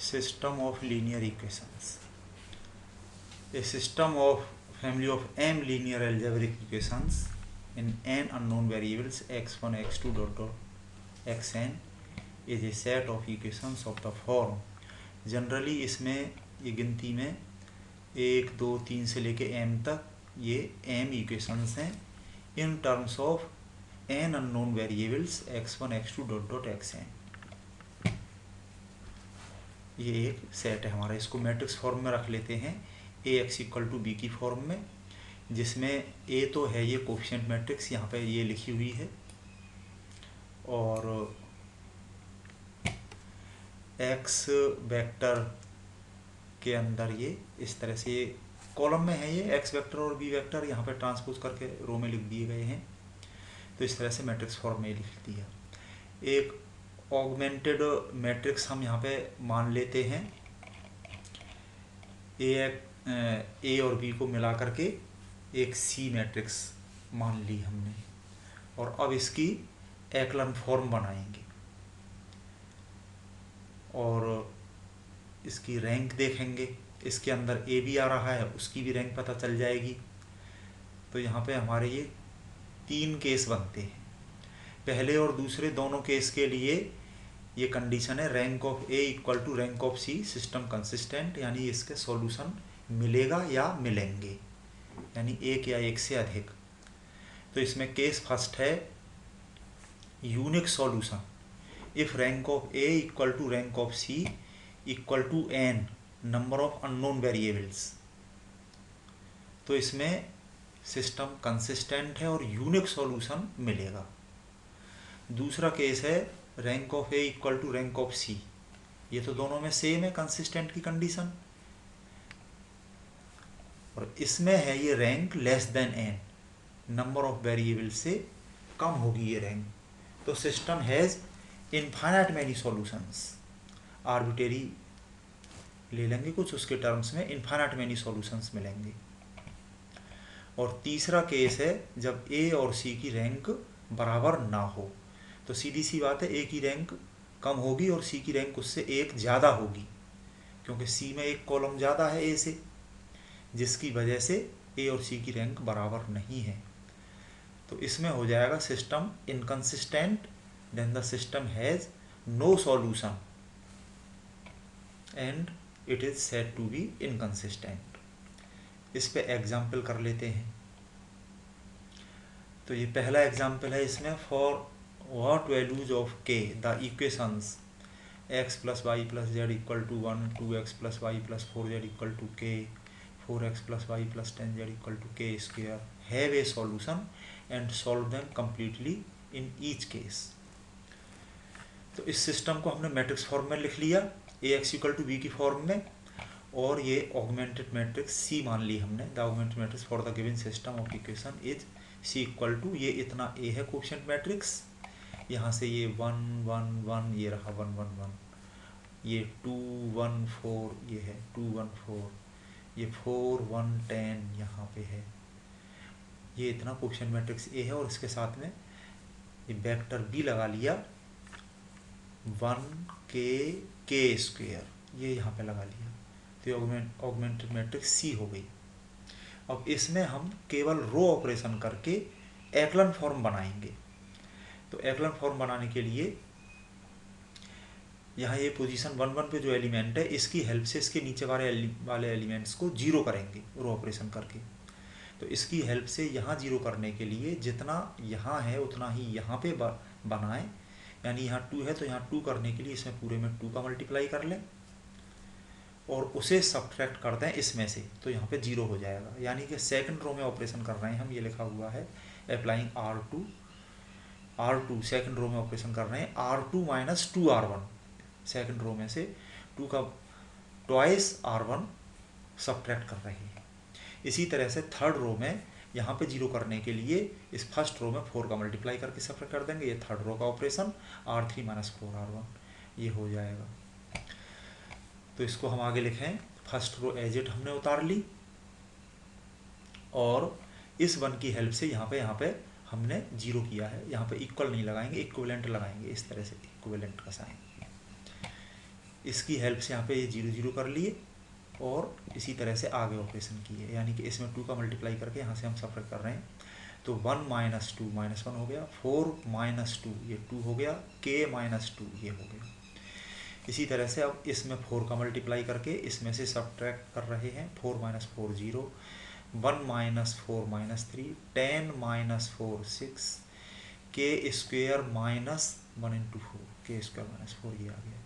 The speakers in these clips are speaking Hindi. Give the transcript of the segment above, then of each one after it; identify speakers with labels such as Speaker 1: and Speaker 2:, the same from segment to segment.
Speaker 1: System of linear equations. A system of family of m linear algebraic equations in n unknown variables x1 x2 dot dot xn is a set of equations of the form. Generally इसमें ये गिनती में 1 2 3 से लेके m तक ये m इक्वेशंस हैं in terms of n unknown variables x1 x2 dot dot xn. ये एक सेट है हमारा. इसको मैट्रिक्स फॉर्म में रख लेते हैं ax इक्वल टू बी की फॉर्म में, जिसमें a तो है ये कोफिशिएंट मैट्रिक्स यहाँ पे ये लिखी हुई है और x वेक्टर के अंदर ये इस तरह से कॉलम में है ये x वेक्टर और b वेक्टर यहाँ पे ट्रांसपोज करके रो में लिख दिए गए हैं. तो इस तरह से मैट्रिक्स फॉर्म में लिख दिया. एक ऑगमेंटेड मैट्रिक्स हम यहाँ पे मान लेते हैं ए और बी को मिला करके एक सी मैट्रिक्स मान ली हमने. और अब इसकी एक्लन फॉर्म बनाएंगे और इसकी रैंक देखेंगे. इसके अंदर ए भी आ रहा है, उसकी भी रैंक पता चल जाएगी. तो यहाँ पे हमारे ये 3 केस बनते हैं. पहले और दूसरे दोनों केस के लिए ये कंडीशन है rank of A equal to rank of C system consistent, यानी इसके सॉल्यूशन मिलेगा या मिलेंगे, यानी एक या एक से अधिक. तो इसमें केस फर्स्ट है unique solution if rank of A equal to rank of C equal to N number of unknown variables. तो इसमें सिस्टम कंसिस्टेंट है और यूनिक सॉल्यूशन मिलेगा. दूसरा केस है rank of A equal to rank of C. ये तो दोनों में सेम है कंसिस्टेंट की कंडीशन, और इसमें है ये rank less than N, number of variable से कम होगी ये रैंक. तो system has infinite many solutions. Arbitrary ले लेंगे कुछ, उसके टर्म्स में इनफाइनाइट मैनी सॉल्यूशंस मिलेंगे. और तीसरा केस है जब ए और सी की रैंक बराबर ना हो. तो सीधी सी बात है ए की रैंक कम होगी और सी की रैंक उससे एक ज़्यादा होगी, क्योंकि सी में एक कॉलम ज़्यादा है ए से, जिसकी वजह से ए और सी की रैंक बराबर नहीं है. तो इसमें हो जाएगा system inconsistent, then the system has no solution and it is said to be inconsistent. इस पे एग्जाम्पल कर लेते हैं. तो ये पहला एग्जाम्पल है. इसमें for what values of k the equations x plus y plus z equal to 1, 2x plus y plus 4z equal to k, 4x plus y plus 10z equal to k square have a solution and solve them completely in each case. तो इस सिस्टम को हमने मैट्रिक्स फॉर्म में लिख लिया ax इक्वल टू बी की फॉर्म में, और ये ऑगमेंटेड मैट्रिक्स सी मान ली हमने. The augmented matrix for the given system of equation is C equal to, ये इतना ए है कोफिशिएंट मैट्रिक्स, यहाँ से ये 1 1 1, ये रहा 1 1 1, ये 2 1 4, ये है 2 1 4, ये 4 1 10 यहाँ पे है. ये इतना कोफिशिएंट मैट्रिक्स ए है और इसके साथ में ये वेक्टर बी लगा लिया 1 के स्क्वायर, ये यहाँ पे लगा लिया. तो ये ऑगमेंटेड मैट्रिक्स सी हो गई. अब इसमें हम केवल रो ऑपरेशन करके एक्लन फॉर्म बनाएंगे. तो एक्लन फॉर्म बनाने के लिए यहाँ ये पोजीशन 1 1 पे जो एलिमेंट है इसकी हेल्प से इसके नीचे वाले एलिमेंट्स को जीरो करेंगे रो ऑपरेशन करके. तो इसकी हेल्प से यहाँ जीरो करने के लिए जितना यहाँ है उतना ही यहाँ पे बनाएं. यानी यहाँ 2 है तो यहाँ 2 करने के लिए इसमें पूरे में 2 का मल्टीप्लाई कर लें और उसे सब्ट्रैक्ट कर दें इसमें से, तो यहाँ पे 0 हो जाएगा. यानी कि सेकंड रो में ऑपरेशन कर रहे हैं हम, ये लिखा हुआ है अप्लाइंग R2 सेकंड रो में ऑपरेशन कर रहे हैं. R2 minus 2R1 second row में से 2 का ट्वाइस R1 सब्ट्रैक्ट कर रहे हैं. इसी तरह से थर्ड रो में यहाँ पे 0 करने के लिए इस फर्स्ट रो में 4 का मल्टीप्लाई करके सब्ट्रैक्ट कर देंगे. ये थर्ड रो का ऑपरेशन R3 माइनस 4R1 ये हो जाएगा. तो इसको हम आगे लिखें. फर्स्ट रो एज इट हमने उतार ली और इस 1 की हेल्प से यहाँ पे हमने 0 किया है. यहाँ पे इक्वल नहीं लगाएंगे, इक्विवेलेंट लगाएंगे. इस तरह से इक्विवेलेंट का साइन. इसकी हेल्प से यहाँ पे ये 0 0 कर लिए और इसी तरह से आगे ऑपरेशन किए, यानी कि इसमें 2 का मल्टीप्लाई करके यहाँ से हम सब्ट्रैक्ट कर रहे हैं। तो 1 - 2 -1 हो गया, 4 - 2 ये 2 हो गया, k - 2 ये हो गया। इसी तरह से अब इसमें 4 का मल्टीप्लाई करके इसमें से सब्ट्रैक्ट कर रहे हैं। 4 - 4 0, 1 - 4 - 3, 10 - 4 6, k स्क्वेयर -1 × 4, k स्क्वेयर -4 ये आ गया।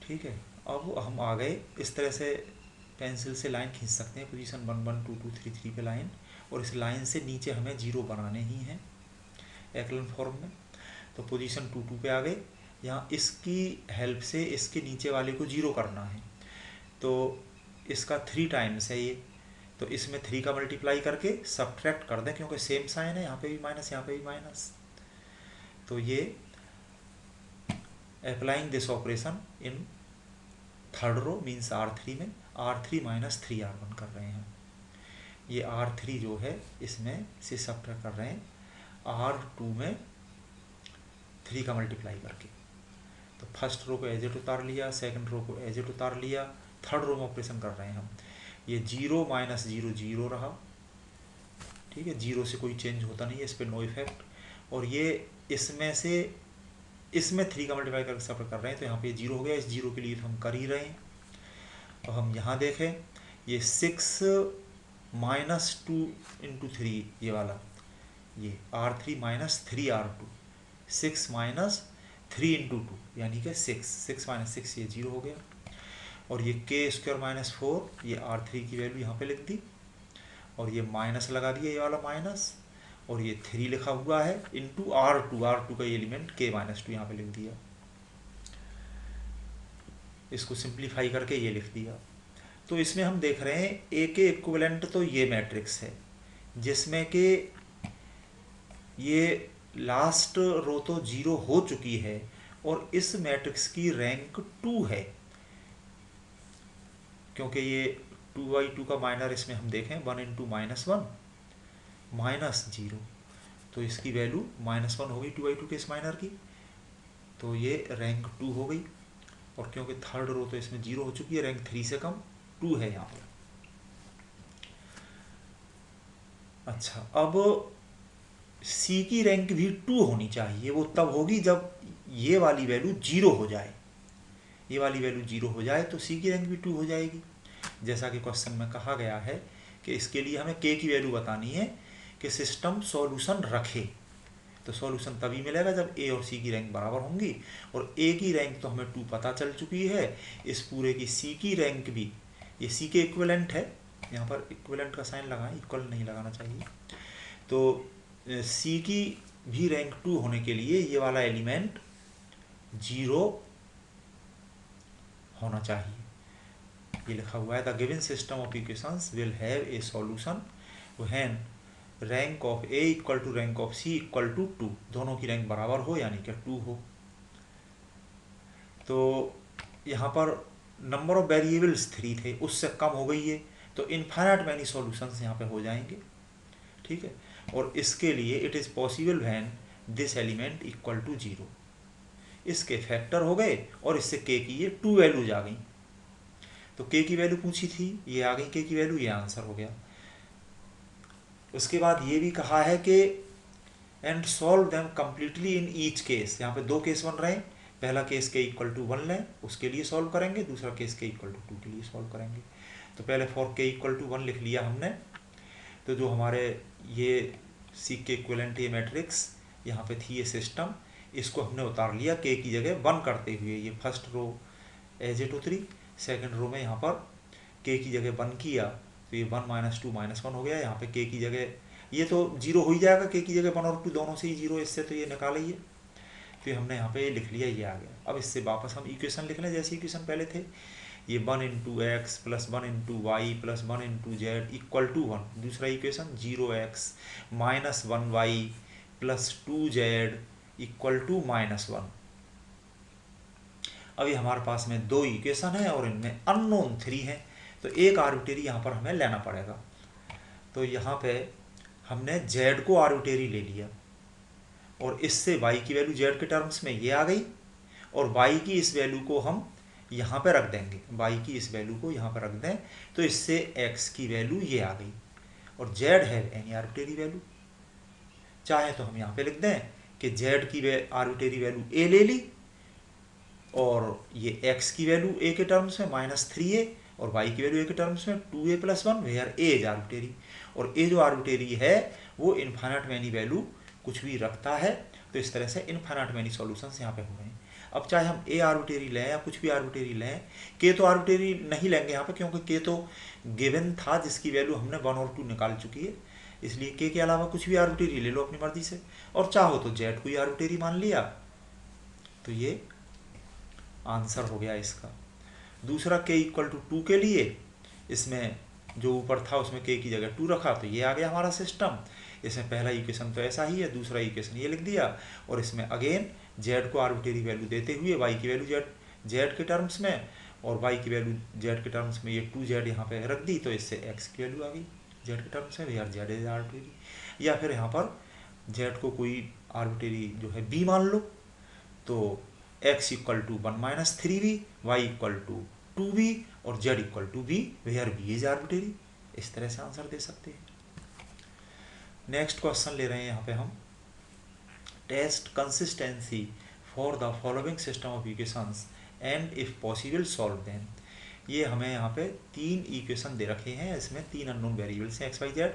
Speaker 1: ठीक है, अब हम आ गए। इस तरह से पेंसिल से लाइन खींच सकते हैं पोजीशन 1 1 2 2 3 3 पे लाइन, और इस लाइन से नीचे हमें 0 बनाने ही हैं एक्लन फॉर्म में। तो पोजीशन 2 2 पे आ गए। यहाँ इसकी हेल्प से इसके नीचे वाले को 0 करना है, तो इसका 3 टाइम्स है ये, तो इसमें 3 का मल्टीप्लाई करके सब्ट्रैक्ट कर दें, क्योंकि सेम साइन है, यहाँ पे भी माइनस यहाँ पे भी माइनस। तो ये applying this operation in third row means R3 में R3 - 3R1 कर रहे हैं। ये R3 जो है इसमें से सब्ट्रैक्ट कर रहे हैं R2 में 3 का मल्टीप्लाई करके। तो फर्स्ट रो को एज इट उतार लिया, सेकंड रो को एज इट उतार लिया, थर्ड रो में ऑपरेशन कर रहे हैं हम। ये 0 - 0 0 रहा, ठीक है, 0 से कोई चेंज होता नहीं है, इस पर नो इफेक्ट। और ये इसमें से इसमें 3 का मल्टीप्लाई करके सब्ट्रैक्ट कर रहे हैं, तो यहाँ पे 0 हो गया। इस 0 के लिए तो हम कर ही रहे हैं। अब हम यहाँ देखें, ये 6 - 2 × 3 ये वाला, ये R3 - 3R2, 6 - 3 × 2 यानी कि 6 6 - 6 ये 0 हो गया। और ये k स्क्वायर -4 ये R3 की वैल्यू यहाँ पे लिख दी, और ये माइनस लगा दिया, ये वाला माइनस, और ये 3 लिखा हुआ है इंटू R2 का ये एलिमेंट k - 2 यहाँ पे लिख दिया। इसको सिंप्लीफाई करके ये लिख दिया। तो इसमें हम देख रहे हैं a के इक्विवेलेंट तो ये मैट्रिक्स है, जिसमें कि ये लास्ट रो तो 0 हो चुकी है, और इस मैट्रिक्स की रैंक 2 है, क्योंकि ये 2/2 का माइनर इसमें हम देखें 1 × -1 -0, तो इसकी वैल्यू -1 हो गई 2/2 के इस माइनर की, तो ये रैंक 2 हो गई। और क्योंकि थर्ड रो तो इसमें 0 हो चुकी है, रैंक 3 से कम 2 है यहाँ पर। अच्छा, अब C की रैंक भी 2 होनी चाहिए। वो तब होगी जब ये वाली वैल्यू 0 हो जाए, ये वाली वैल्यू 0 हो जाए तो C की रैंक भी 2 हो जाएगी। जैसा कि क्वेश्चन में कहा गया है कि इसके लिए हमें k की वैल्यू बतानी है कि सिस्टम सॉल्यूशन रखे। तो सॉल्यूशन तभी मिलेगा जब a और c की रैंक बराबर होंगी, और a की रैंक तो हमें 2 पता चल चुकी है। इस पूरे की c की रैंक भी, ये c के इक्विवेलेंट है, यहाँ पर इक्विवेलेंट का साइन लगाएं, इक्वल नहीं लगाना चाहिए। तो c की भी रैंक 2 होने के लिए ये वाला एलिमेंट 0 होना चाहिए। ये लिखा हुआ है the given system of equations will have a solution when rank of a equal to rank of c equal to 2, दोनों की रैंक बराबर हो, यानी कि 2 हो। तो यहाँ पर नंबर ऑफ वेरिएबल्स 3 थे, उससे कम हो गई है, तो इनफाइनाइट मैनी सॉल्यूशंस यहाँ पे हो जाएंगे। ठीक है, और इसके लिए it is possible when this element equal to 0, इसके फैक्टर हो गए और इससे k की ये 2 वैल्यूज आ गई। तो k की वैल्यू पूछी थी, ये आ गई k की वैल्यू, ये आंसर हो गया। उसके बाद ये भी कहा है कि and solve them completely in each case. यहाँ पे 2 केस बन रहे हैं, पहला केस k इक्वल टू 1 लें, उसके लिए सॉल्व करेंगे, दूसरा केस k इक्वल टू 2 के लिए सॉल्व करेंगे। तो पहले फॉर k इक्वल टू 1 लिख लिया हमने। तो जो हमारे ये C के इक्विवेलेंट ये मैट्रिक्स यहाँ पे थी, ये सिस्टम, इसको हमने उतार लिया k की जगह 1 करते हुए। ये फर्स्ट रो एज इट उतरी, सेकंड रो में यहाँ पर k की जगह 1 किया, तो ये 1 - 2 -1 हो गया। यहाँ पे k की जगह ये तो 0 हो ही जाएगा, k की जगह 1 और 2 दोनों से ही 0, इससे तो ये निकालिए। फिर हमने यहाँ पे लिख लिया, ये आ गया। अब इससे वापस हम इक्वेशन लिख लें जैसे इक्वेशन पहले थे। ये 1 × x + 1 × y + 1 × z equal to 1। दूसरा equation 0x - 1y + 2z equal to -1। अभी हमारे पास में 2 इक्वेशन है और इनमें अननोन 3 है, तो एक आर्बिट्रेरी यहाँ पर हमें लेना पड़ेगा। तो यहाँ पे हमने z को आर्बिट्रेरी ले लिया, और इससे y की वैल्यू z के टर्म्स में ये आ गई, और y की इस वैल्यू को हम यहाँ पे रख देंगे, y की इस वैल्यू को यहाँ पे रख दें तो इससे x की वैल्यू ये आ गई, और z है एनी आर्बिट्रेरी वैल्यू। चाहे तो हम यहाँ पे लिख दें कि z की आर्बिट्रेरी वैल्यू a ले ली, और ये x की वैल्यू a के टर्म्स में -3a और y की वैल्यू a के टर्म्स में 2a + 1 where a is arbitrary, और a जो आर्बिट्रेरी है वो इनफाइनाइट मैनी वैल्यू कुछ भी रखता है। तो इस तरह से इनफाइनाइट मैनी सॉल्यूशंस यहाँ पे हो रहे हैं। अब चाहे हम a आर्बिट्रेरी लें या कुछ भी आर्बिट्रेरी लें, k तो आर्बिट्रेरी नहीं लेंगे यहाँ पे, क्योंकि k तो गिवन था जिसकी वैल्यू हमने 1 और 2 निकाल चुकी है, इसलिए k के अलावा कुछ भी आर्बिट्रेरी ले लो अपनी मर्जी से, और चाहो तो z को ही आर्बिट्रेरी मान लिया। तो ये आंसर हो गया इसका। दूसरा k = 2 के लिए इसमें जो ऊपर था उसमें k की जगह 2 रखा, तो ये आ गया हमारा सिस्टम। इसमें पहला इक्वेशन तो ऐसा ही है, दूसरा इक्वेशन ये लिख दिया, और इसमें अगेन z को आर्बिट्रेरी वैल्यू देते हुए y की वैल्यू z के टर्म्स में और y की वैल्यू z के टर्म्स में ये 2z यहाँ पे रख दी, तो इससे x की वैल्यू आ गई z के टर्म्स में, यार z इज आर्बिट्रेरी। या फिर यहाँ पर z को कोई आर्बिट्रेरी जो है b मान लो, तो x = 1 - 3b, y = 2b और z = b where b is arbitrary. इस तरह से आंसर दे सकते हैं। नेक्स्ट क्वेश्चन ले रहे हैं यहाँ पे हम, test consistency for the following system of equations and if possible solve them. ये हमें यहाँ पे 3 इक्वेशन दे रखे हैं, इसमें 3 अननोन वेरिएबल्स हैं x, y, z।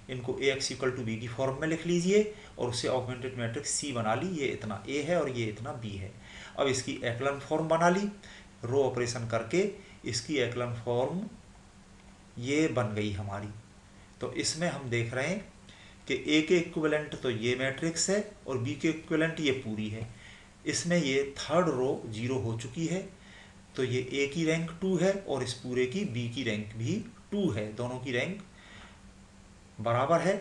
Speaker 1: इनको ax = b की फॉर्म में लिख लीजिए और उससे ऑगमेंटेड मैट्रिक्स C बना ली, ये इतना a है और ये इतना b है। अब इसकी एक्लन फॉर्म बना ली, रो ऑपरेशन करके इसकी एक्लन फॉर्म ये बन गई हमारी। तो इसमें हम देख रहे हैं कि a के इक्विवेलेंट तो ये मैट्रिक्स है और b के इक्विवेलेंट ये पूरी है। इसमें ये थर्ड रो 0 हो चुकी है, तो ये a की रैंक 2 है और इस पूरे की b की रैंक भी 2 है, दोनों की रैंक बराबर है।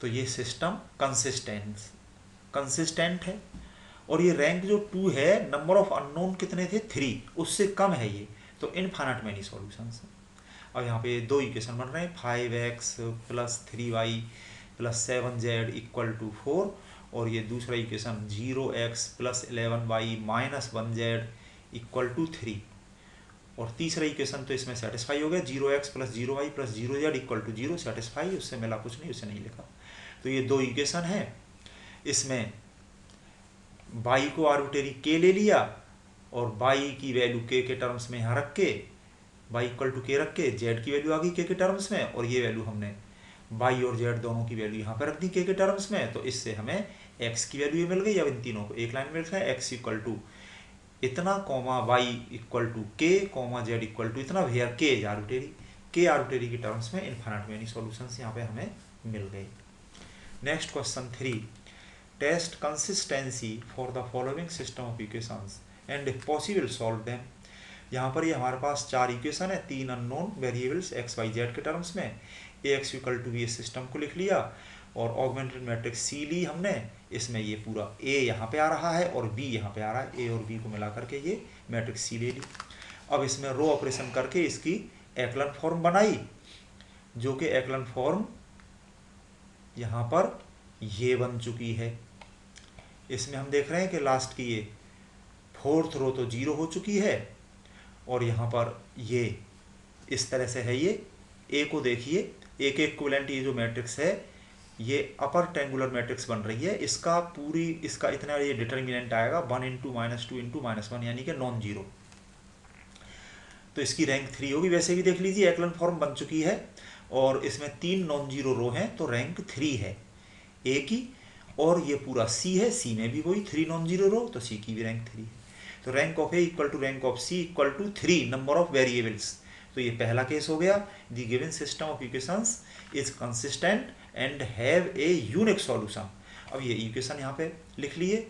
Speaker 1: तो ये सिस्टम कंसिस्टेंट है, और ये रैंक जो 2 है, नंबर ऑफ अननोन कितने थे 3, उससे कम है ये, तो इनफाइनाइट मैनी सॉल्यूशंस। अब यहाँ पे 2 इक्वेशन बन रहे हैं, 5x + 3y + 7z = 4, और ये दूसरा इक्वेशन 0x + 11y - 1z = 3, और तीसरा इक्वेशन तो इसमें सेटिस्फाई हो गया, 0x + 0y + 0z = 0 सेटिस्फाई, उससे मिला कुछ नहीं, उससे नहीं लिखा। तो ये 2 इक्वेशन है, इसमें y को आर्बिट्रेरी k ले लिया और y की वैल्यू k के टर्म्स में यहाँ रख के, y = k रख के z की वैल्यू आ गई k के टर्म्स में, और ये वैल्यू हमने y और z दोनों की वैल्यू यहाँ पर रख दी k के टर्म्स में, तो इससे हमें x की वैल्यू मिल गई। अब इन तीनों को एक लाइन में लिखना है, x = इतना, y = k, z = इतना, where k is arbitrary. k arbitrary की टर्म्स में इनफाइनाइट मैनी सॉल्यूशंस यहाँ पे हमें मिल गए। Next question 3, test consistency for the following system of equations and if possible solve them. यहाँ पर ये हमारे पास 4 इक्वेशन है, 3 unknown variables x, y, z के टर्म्स में। ax = b इस सिस्टम को लिख लिया और ऑगमेंटेड मैट्रिक्स C ली हमने, इसमें ये पूरा a यहाँ पे आ रहा है और b यहाँ पे आ रहा है, a और b को मिला करके ये मैट्रिक्स C ले ली। अब इसमें रो ऑपरेशन करके इसकी एक्लन फॉर्म बनाई, जो कि एक्लन फॉर्म यहाँ पर ये बन चुकी है। इसमें हम देख रहे हैं कि लास्ट की ये 4th रो तो 0 हो चुकी है, और यहाँ पर ये इस तरह से है। ये a को देखिए, a के इक्विवेलेंट ये जो मैट्रिक्स है ये अपर ट्रायंगुलर मैट्रिक्स बन रही है, इसका इतना ये डिटर्मिनेंट आएगा 1 × -2 × -1, यानी कि नॉन जीरो, तो इसकी रैंक 3 होगी। वैसे भी देख लीजिए एक्लन फॉर्म बन चुकी है और इसमें 3 नॉन जीरो रो हैं, तो रैंक 3 है a की, और ये पूरा C है, C में भी वही 3 नॉन जीरो रो, तो C की भी रैंक 3 है। तो rank of A = rank of C = 3 number of variables. तो ये पहला केस हो गया, the given system of equations is consistent and have a unique solution. अब ये इक्वेशन यहाँ पे लिख लिए,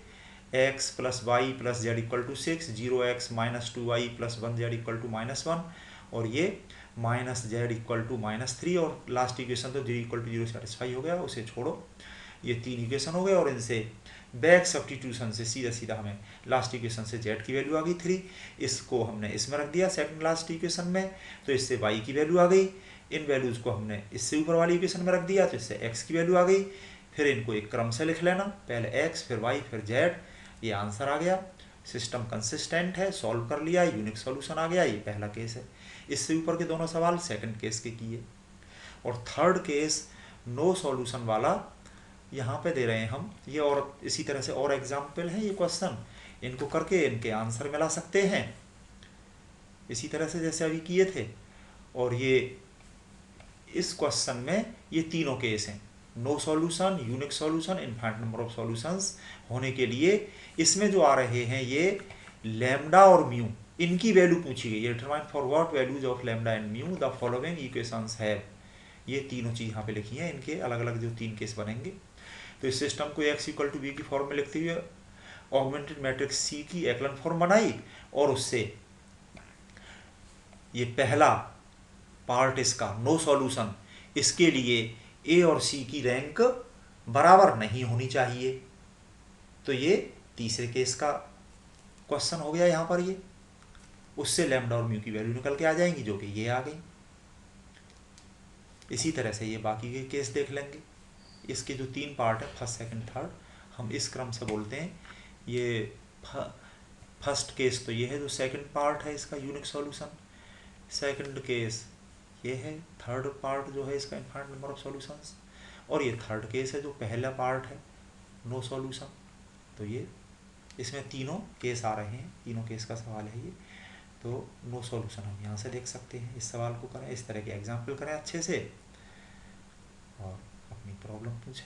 Speaker 1: x + y + z = 6, 0x - 2y + 1z = -1, और ये -z = -3, और लास्ट इक्वेशन तो z = 0 सेटिस्फाई हो गया, उसे छोड़ो। ये 3 इक्वेशन हो गए, और इनसे बैक सब्स्टिट्यूशन से सीधा हमें लास्ट इक्वेशन से z की वैल्यू आ गई 3, इसको हमने इसमें रख दिया सेकंड लास्ट इक्वेशन में, तो इससे y की वैल्यू आ गई। इन वैल्यूज़ को हमने इससे ऊपर वाली इक्वेशन में रख दिया, तो इससे x की वैल्यू आ गई। फिर इनको एक क्रम से लिख लेना, पहले x, फिर y, फिर z, ये आंसर आ गया। सिस्टम कंसिस्टेंट है, सॉल्व कर लिया, यूनिक सॉल्यूशन आ गया। ये पहला केस है। इससे ऊपर के दोनों सवाल सेकंड केस के किए। और थर्ड केस नो सॉल्यूशन वाला यहाँ पे दे रहे हैं हम ये, और इसी तरह से और एग्जाम्पल हैं ये क्वेश्चन, इनको करके इनके आंसर मिला सकते हैं इसी तरह से जैसे अभी किए थे। और ये इस क्वेश्चन में ये तीनों केस हैं, no solution, unique solution, infinite number of solutions होने के लिए इसमें जो आ रहे हैं ये लैम्डा और म्यू, इनकी वैल्यू पूछी गई है। Determine for what values of lambda and mu the following equations है। ये तीनों चीज़ यहाँ पे लिखी हैं, इनके अलग अलग जो तीन केस बनेंगे। तो इस सिस्टम को x इक्वल टू बी की फॉर्म में लिखते हुए ऑगमेंटेड मैट्रिक्स सी की एक्लन फॉर्म बनाई, और उससे ये पहला पार्ट इसका नो सॉल्यूशन, इसके लिए ए और सी की रैंक बराबर नहीं होनी चाहिए। तो ये तीसरे केस का क्वेश्चन हो गया यहाँ पर। ये उससे लैम्डा और म्यू की वैल्यू निकल के आ जाएंगी, जो कि ये आ गई। इसी तरह से ये बाकी के केस देख लेंगे। इसके जो तीन पार्ट है, फर्स्ट सेकंड थर्ड, हम इस क्रम से बोलते हैं। ये फर्स्ट केस तो ये है जो सेकंड पार्ट है इसका यूनिक सॉल्यूशन, सेकंड केस ये है, थर्ड पार्ट जो है इसका इनफाइनाइट नंबर ऑफ सॉल्यूशंस, और ये थर्ड केस है जो पहला पार्ट है नो सॉल्यूशन। तो ये इसमें तीनों केस आ रहे हैं, तीनों केस का सवाल है ये। तो नो सॉल्यूशन हम यहाँ से देख सकते हैं। इस सवाल को करें, इस तरह के एग्जाम्पल करें अच्छे से, और अपनी प्रॉब्लम पूछें।